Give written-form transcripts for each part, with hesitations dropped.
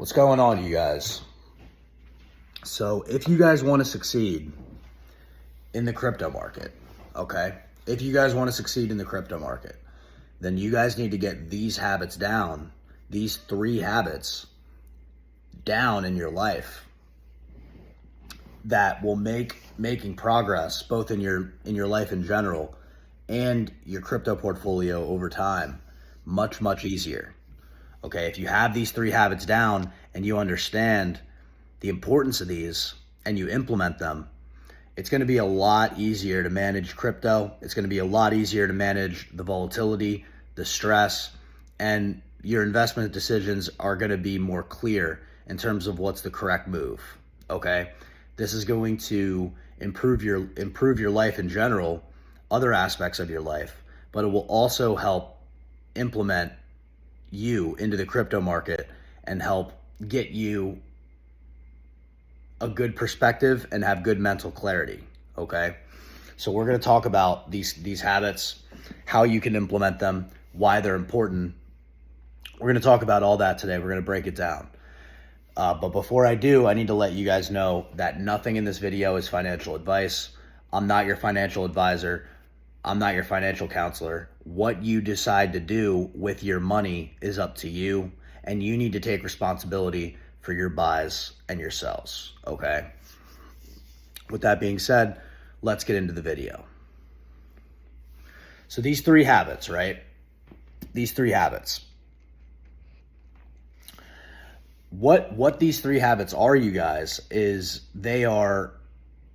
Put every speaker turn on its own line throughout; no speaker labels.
What's going on, you guys? So if you guys want to succeed in the crypto market, okay? If you guys want to succeed in the crypto market, then you guys need to get these habits down, these 3 habits down in your life that will make making progress both in your life in general and your crypto portfolio over time much easier. Okay, if you have these 3 habits down and you understand the importance of these and you implement them, it's going to be a lot easier to manage crypto. It's going to be a lot easier to manage the volatility, the stress, and your investment decisions are going to be more clear in terms of what's the correct move. Okay, this is going to improve your life in general, other aspects of your life, but it will also help implement you into the crypto market and help get you a good perspective and have good mental clarity. Okay, so we're going to talk about these habits, how you can implement them, why they're important. We're going to talk about all that today. We're going to break it down. But before I do, I need to let you guys know that nothing in this video is financial advice. I'm not your financial advisor. I'm not your financial counselor. What you decide to do with your money is up to you, and you need to take responsibility for your buys and your sells, okay? With that being said, let's get into the video. So these 3 habits, right? These 3 habits. What these 3 habits are, you guys, is they are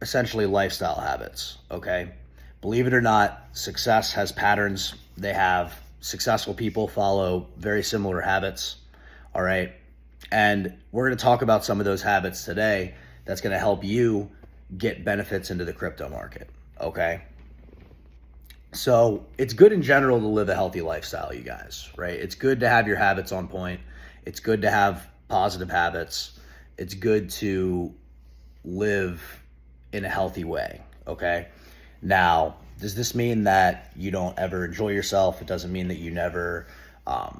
essentially lifestyle habits, okay? Believe it or not, success has patterns. They have successful people follow very similar habits, all right? And we're going to talk about some of those habits today that's going to help you get benefits into the crypto market, okay? So it's good in general to live a healthy lifestyle, you guys, right? It's good to have your habits on point. It's good to have positive habits. It's good to live in a healthy way, okay? Now, does this mean that you don't ever enjoy yourself? It doesn't mean that you never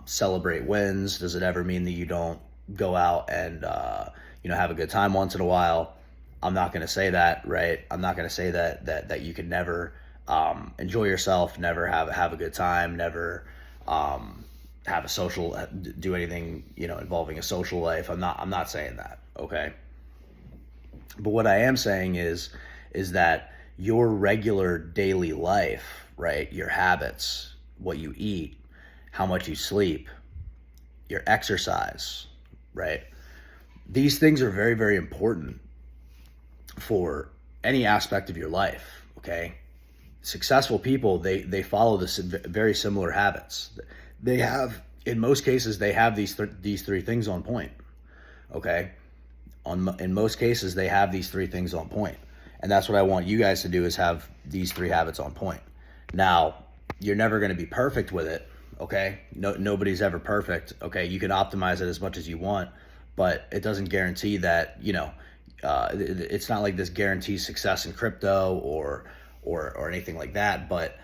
celebrate wins. Does it ever mean that you don't go out and have a good time once in a while? I'm not going to say that, right? I'm not going to say that you can never enjoy yourself, never have a good time, never have a social, do anything involving a social life. I'm not saying that, okay? But what I am saying is that your regular daily life, right? Your habits, what you eat, how much you sleep, your exercise, right? These things are very, very important for any aspect of your life, okay? Successful people, they follow this very similar habits. They have, in most cases, they have these 3 things on point, okay? In most cases, they have these 3 things on point. And that's what I want you guys to do, is have these 3 habits on point. Now, you're never going to be perfect with it, okay? Nobody's ever perfect, okay? You can optimize it as much as you want, but it doesn't guarantee that, it's not like this guarantees success in crypto or anything like that. But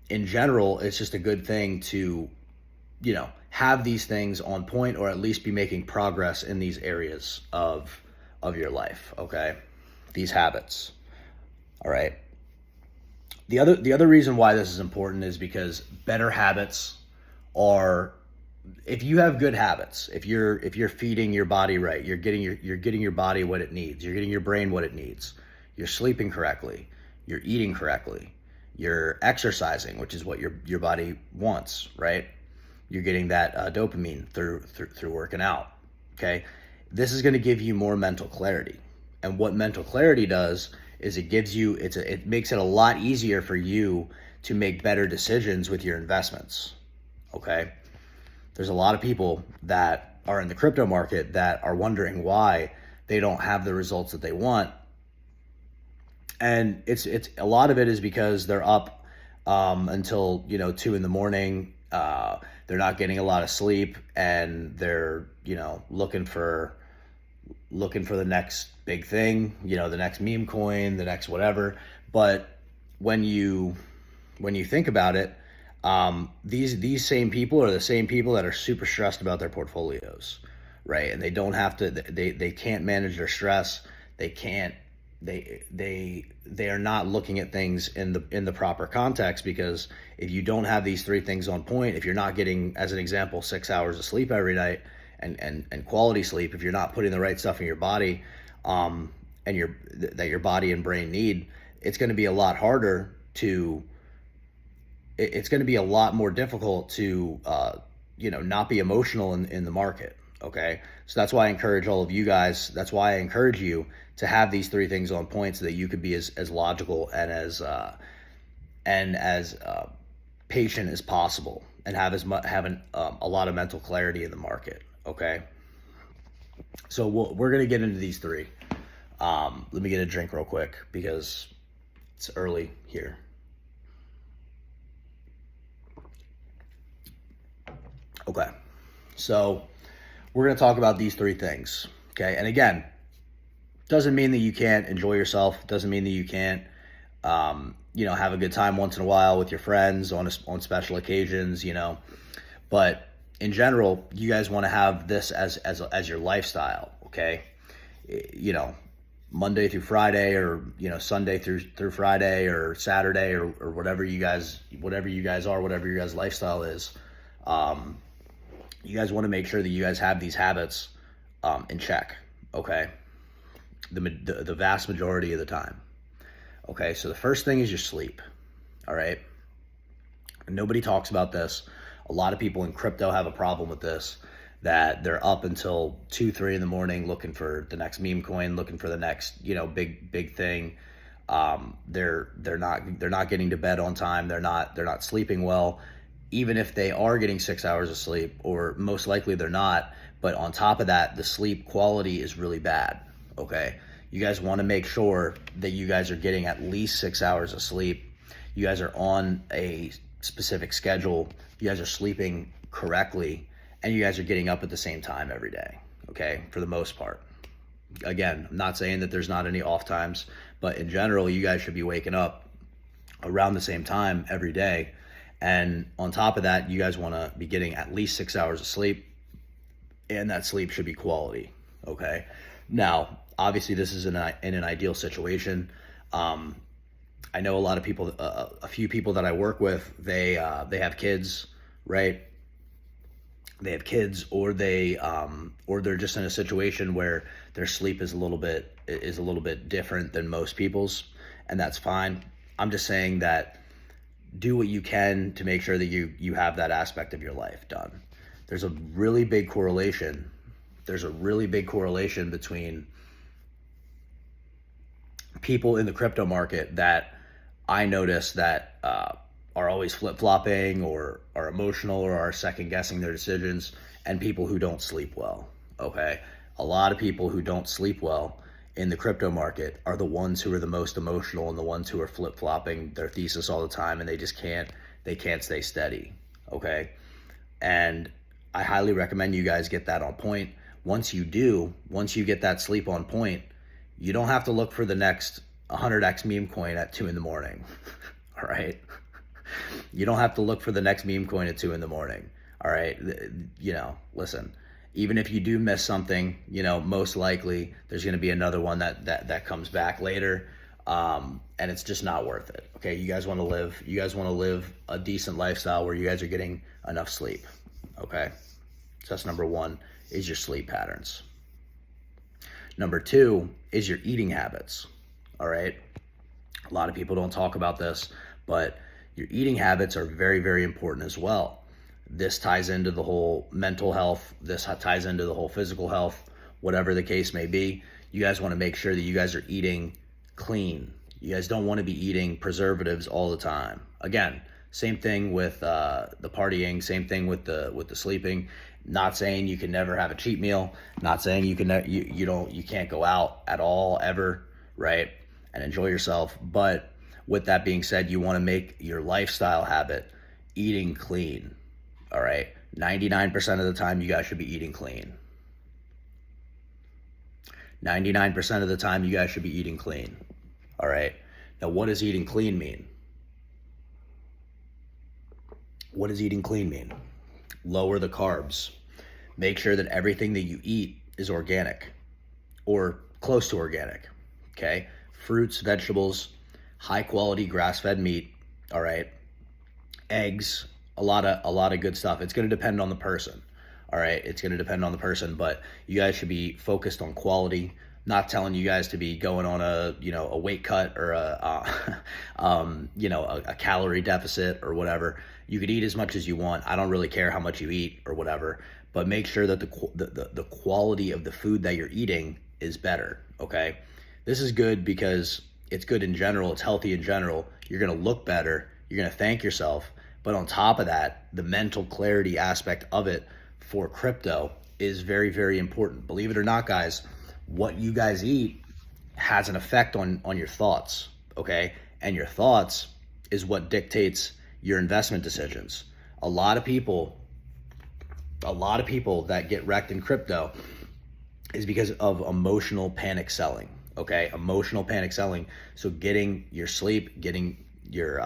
in general, it's just a good thing to, have these things on point, or at least be making progress in these areas of your life, okay? These habits, all right? The other reason why this is important is because better habits are, if you have good habits, if you're feeding your body right, you're getting your body what it needs, you're getting your brain what it needs, you're sleeping correctly, you're eating correctly, you're exercising, which is what your body wants, right? You're getting that dopamine through working out, okay? This is going to give you more mental clarity. And what mental clarity does is it makes it a lot easier for you to make better decisions with your investments, okay? There's a lot of people that are in the crypto market that are wondering why they don't have the results that they want. And it's a lot of it is because they're up until 2 in the morning. They're not getting a lot of sleep, and they're looking for the next big thing, the next meme coin, the next whatever. But when you think about it, these same people are the same people that are super stressed about their portfolios, right? And they don't have to, they can't manage their stress. They can't, they are not looking at things in the proper context, because if you don't have these three things on point, if you're not getting, as an example, 6 hours of sleep every night, and quality sleep, if you're not putting the right stuff in your body, that your body and brain need, it's going to be a lot harder to, it's going to be a lot more difficult to, not be emotional in the market. Okay. So that's why I encourage all of you guys. That's why I encourage you to have these three things on point, so that you could be as logical and as patient as possible, and have a lot of mental clarity in the market. Okay. So we're going to get into these three. Let me get a drink real quick, because it's early here. Okay. So we're going to talk about these three things. Okay. And again, doesn't mean that you can't enjoy yourself. Doesn't mean that you can't, have a good time once in a while with your friends on special occasions, but in general, you guys want to have this as your lifestyle. Okay. Monday through Friday, or, Sunday through Friday, or Saturday, or whatever you guys are, whatever your guys' lifestyle is. You guys want to make sure that you guys have these habits in check. Okay. The vast majority of the time. Okay. So the first thing is your sleep. All right. And nobody talks about this. A lot of people in crypto have a problem with this, that they're up until 2-3 in the morning looking for the next meme coin, looking for the next, big thing. They're not getting to bed on time. They're not sleeping well, even if they are getting 6 hours of sleep, or most likely they're not. But on top of that, the sleep quality is really bad. Okay. You guys want to make sure that you guys are getting at least 6 hours of sleep. You guys are on a specific schedule. You guys are sleeping correctly, and you guys are getting up at the same time every day. Okay. For the most part. Again, I'm not saying that there's not any off times, but in general, you guys should be waking up around the same time every day. And on top of that, you guys want to be getting at least 6 hours of sleep, and that sleep should be quality. Okay. Now, obviously, this is in an ideal situation. I know a lot of people, a few people that I work with, they have kids, right? They have kids, or they're just in a situation where their sleep is a little bit different than most people's, and that's fine. I'm just saying that do what you can to make sure that you have that aspect of your life done. There's a really big correlation. Between people in the crypto market that I notice that are always flip-flopping, or are emotional, or are second-guessing their decisions, and people who don't sleep well. Okay. A lot of people who don't sleep well in the crypto market are the ones who are the most emotional, and the ones who are flip-flopping their thesis all the time, and they can't stay steady. Okay. And I highly recommend you guys get that on point. Once you get that sleep on point, you don't have to look for the next 100x meme coin at 2 in the morning. All right. You don't have to look for the next meme coin at 2 in the morning. All right. Listen, even if you do miss something, most likely there's going to be another one that comes back later. And it's just not worth it. Okay. You guys want to live a decent lifestyle where you guys are getting enough sleep. Okay. So that's number one, is your sleep patterns. Number two is your eating habits. All right. A lot of people don't talk about this, but your eating habits are very, very important as well. This ties into the whole mental health. This ties into the whole physical health, whatever the case may be. You guys want to make sure that you guys are eating clean. You guys don't want to be eating preservatives all the time. Again, same thing with the partying, same thing with the sleeping. Not saying you can never have a cheat meal. Not saying you can't go out at all ever, right? And enjoy yourself. But with that being said, you want to make your lifestyle habit eating clean. All right. 99% of the time, you guys should be eating clean. 99% of the time, you guys should be eating clean. All right. Now, what does eating clean mean? What does eating clean mean? Lower the carbs. Make sure that everything that you eat is organic or close to organic. Okay, fruits, vegetables, high quality grass fed meat. All right, eggs, a lot of good stuff. It's going to depend on the person. All right, it's going to depend on the person, but you guys should be focused on quality. Not telling you guys to be going on a weight cut or a calorie deficit or whatever. You could eat as much as you want. I don't really care how much you eat or whatever, but make sure that the quality of the food that you're eating is better. Okay, this is good because it's good in general. It's healthy in general. You're gonna look better. You're gonna thank yourself. But on top of that, the mental clarity aspect of it for crypto is very, very important. Believe it or not, guys, what you guys eat has an effect on your thoughts, okay? And your thoughts is what dictates your investment decisions. A lot of people that get wrecked in crypto is because of emotional panic selling, okay? Emotional panic selling. So getting your sleep, getting your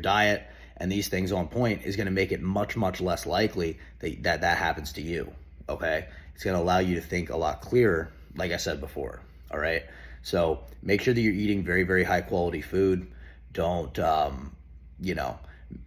diet, and these things on point is going to make it much, much less likely that happens to you, okay? It's going to allow you to think a lot clearer, like I said before, all right? So make sure that you're eating very, very high quality food. Don't,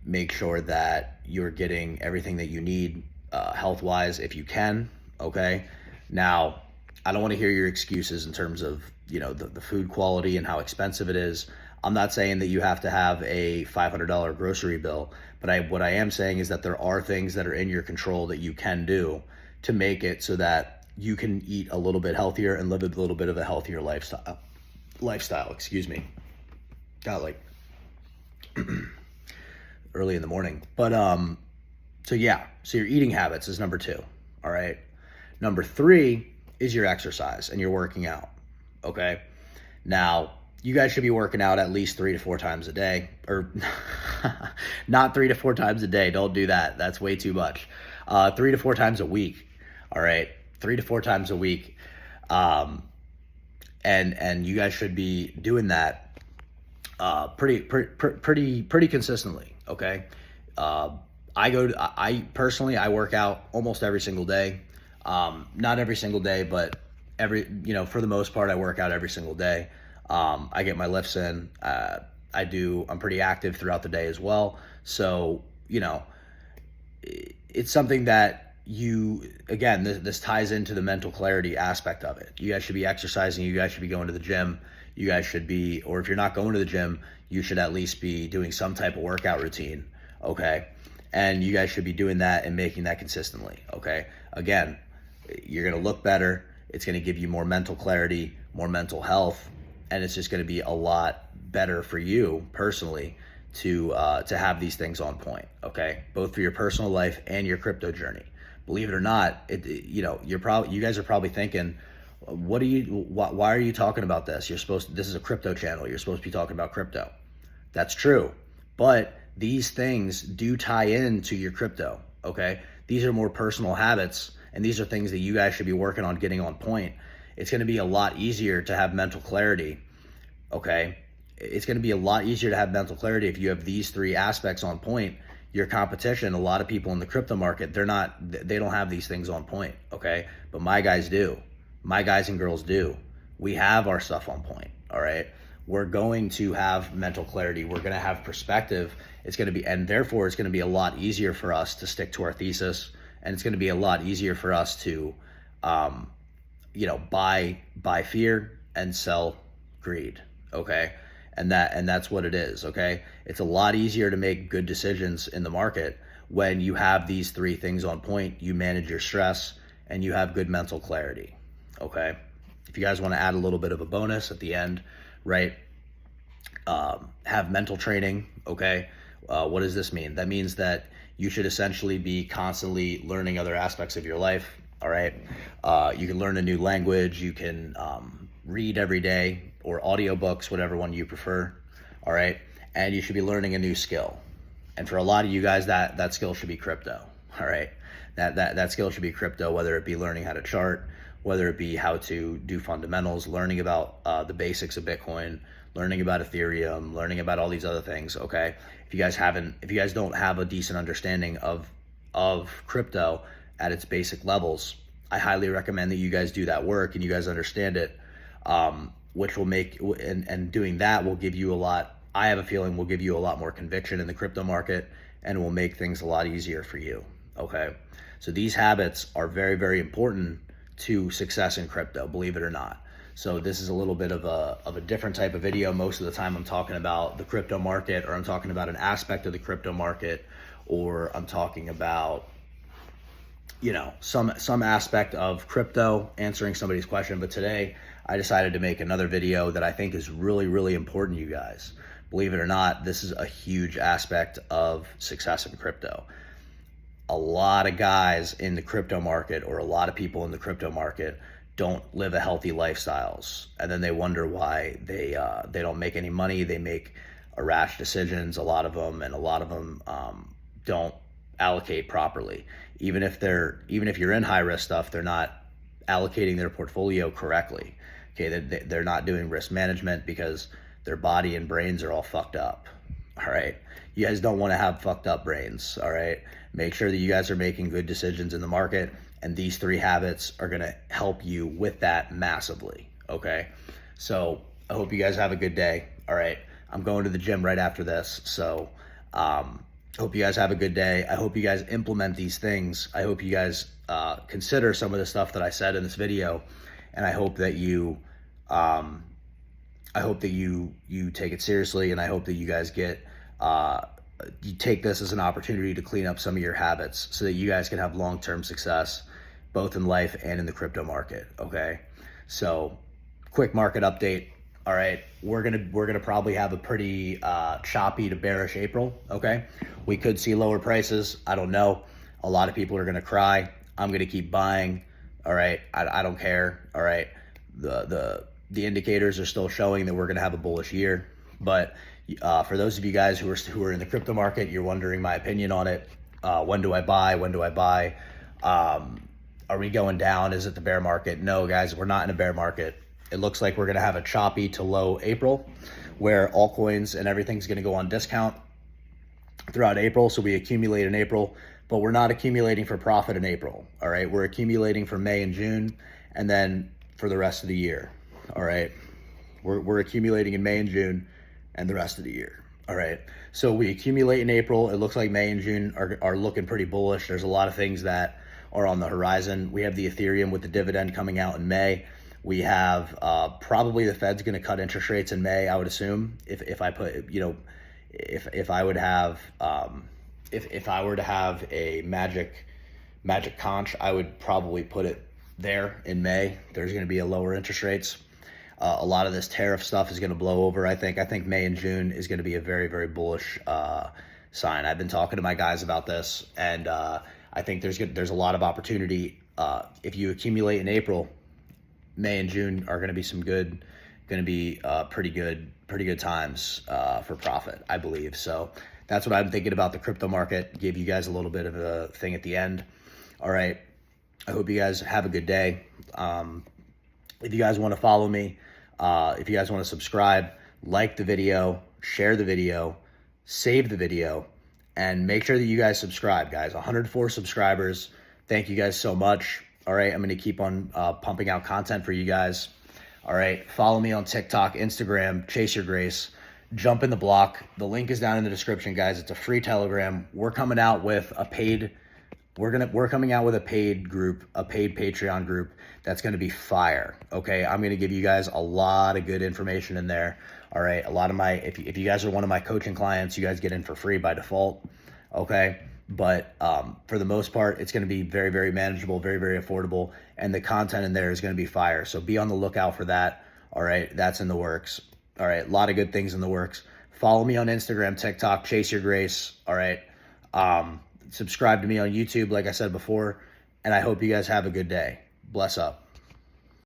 make sure that you're getting everything that you need health-wise if you can, okay? Now, I don't want to hear your excuses in terms of, the food quality and how expensive it is. I'm not saying that you have to have a $500 grocery bill, but what I am saying is that there are things that are in your control that you can do to make it so that you can eat a little bit healthier and live a little bit of a healthier lifestyle, excuse me. Got like early in the morning. But so your eating habits is number 2. All right. Number 3 is your exercise and your working out. Okay. Now, you guys should be working out at least 3 to 4 times a day, or not 3 to 4 times a day. Don't do that. That's way too much. 3 to 4 times a week. All right. 3 to 4 times a week. And you guys should be doing that pretty consistently. Okay. I personally work out almost every single day. Not every single day, but for the most part, I work out every single day. I get my lifts in. I'm pretty active throughout the day as well. So, it's something that this ties into the mental clarity aspect of it. You guys should be exercising. You guys should be going to the gym. You guys should be, or if you're not going to the gym, you should at least be doing some type of workout routine. Okay. And you guys should be doing that and making that consistently. Okay. Again, you're going to look better. It's going to give you more mental clarity, more mental health. And it's just going to be a lot better for you personally to have these things on point, okay? Both for your personal life and your crypto journey. Believe it or not, you guys are probably thinking, why are you talking about this? This is a crypto channel. You're supposed to be talking about crypto. That's true, but these things do tie into your crypto, okay? These are more personal habits, and these are things that you guys should be working on getting on point. It's going to be a lot easier to have mental clarity, okay? It's going to be a lot easier to have mental clarity if you have these 3 aspects on point. Your competition, a lot of people in the crypto market, they don't have these things on point, okay? But my guys do. My guys and girls do. We have our stuff on point, all right? We're going to have mental clarity. We're going to have perspective. And therefore it's going to be a lot easier for us to stick to our thesis, and it's going to be a lot easier for us to buy fear and sell greed, okay? And that's what it is, okay? It's a lot easier to make good decisions in the market when you have these 3 things on point. You manage your stress and you have good mental clarity, okay? If you guys want to add a little bit of a bonus at the end, right? Have mental training, okay? What does this mean? That means that you should essentially be constantly learning other aspects of your life, all right? You can learn a new language. You can read every day, or audiobooks, whatever one you prefer, all right? And you should be learning a new skill. And for a lot of you guys, that skill should be crypto, all right? That skill should be crypto, whether it be learning how to chart, whether it be how to do fundamentals, learning about the basics of Bitcoin, learning about Ethereum, learning about all these other things, okay? If you guys don't have a decent understanding of crypto, at its basic levels, I highly recommend that you guys do that work and you guys understand it, which will make, and doing that will give you a lot, I have a feeling will give you a lot more conviction in the crypto market and will make things a lot easier for you, okay? So these habits are very, very important to success in crypto, believe it or not. So this is a little bit of a different type of video. Most of the time I'm talking about the crypto market, or I'm talking about an aspect of the crypto market, or I'm talking about, you know, some aspect of crypto, answering somebody's question. But today I decided to make another video that I think is really, really important, you guys. Believe it or not, this is a huge aspect of success in crypto. A lot of guys in the crypto market, or a lot of people in the crypto market, don't live a healthy lifestyles, and then they wonder why they don't make any money. They make rash decisions, a lot of them, and a lot of them don't allocate properly. Even if you're in high risk stuff, they're not allocating their portfolio correctly. Okay, they're not doing risk management because their body and brains are all fucked up. All right, you guys don't want to have fucked up brains. All right, make sure that you guys are making good decisions in the market, and these 3 habits are going to help you with that massively. Okay, so I hope you guys have a good day. All right, I'm going to the gym right after this, so hope you guys have a good day. I hope you guys implement these things. I hope you guys consider some of the stuff that I said in this video, and I hope that you you take it seriously, and I hope that you guys you take this as an opportunity to clean up some of your habits so that you guys can have long-term success both in life and in the crypto market. Okay, so quick market update. All right, we're gonna probably have a pretty choppy to bearish April. Okay, we could see lower prices. I don't know. A lot of people are gonna cry. I'm gonna keep buying. All right, I don't care. All right, the indicators are still showing that we're gonna have a bullish year. But for those of you guys who are in the crypto market, you're wondering my opinion on it. When do I buy? When do I buy? Are we going down? Is it the bear market? No, guys, we're not in a bear market. It looks like we're going to have a choppy to low April, where altcoins and everything's going to go on discount throughout April. So we accumulate in April, but we're not accumulating for profit in April. All right, we're accumulating for May and June, and then for the rest of the year. All right, we're accumulating in May and June and the rest of the year. All right, so we accumulate in April. It looks like May and June are looking pretty bullish. There's a lot of things that are on the horizon. We have the Ethereum with the dividend coming out in May. We have probably the Fed's going to cut interest rates in May, I would assume. If I put, you know, if I would have if I were to have a magic conch, I would probably put it there in May. There's going to be a lower interest rates. A lot of this tariff stuff is going to blow over. I think May and June is going to be a very, very bullish sign. I've been talking to my guys about this, and I think there's a lot of opportunity. If you accumulate in April, May and June are going to be pretty good times for profit, I believe. So that's what I'm thinking about the crypto market. Gave you guys a little bit of a thing at the end. All right, I hope you guys have a good day. If you guys want to follow me, if you guys want to subscribe, like the video, share the video, save the video, and make sure that you guys subscribe, guys. 104 subscribers. Thank you guys so much. All right, I'm going to keep on pumping out content for you guys. All right, follow me on TikTok, Instagram, Chase Your Grace. Jump in the block. The link is down in the description, guys. It's a free Telegram. We're coming out with a paid group, a paid Patreon group that's going to be fire. Okay, I'm going to give you guys a lot of good information in there. All right, a lot of my, if you guys are one of my coaching clients, you guys get in for free by default. Okay, but for the most part, it's going to be very, very manageable, very, very affordable, and the content in there is going to be fire. So be on the lookout for that. All right, that's in the works. All right, a lot of good things in the works. Follow me on Instagram, TikTok, Chase Your Grace. All right, subscribe to me on YouTube, like I said before, and I hope you guys have a good day. Bless up.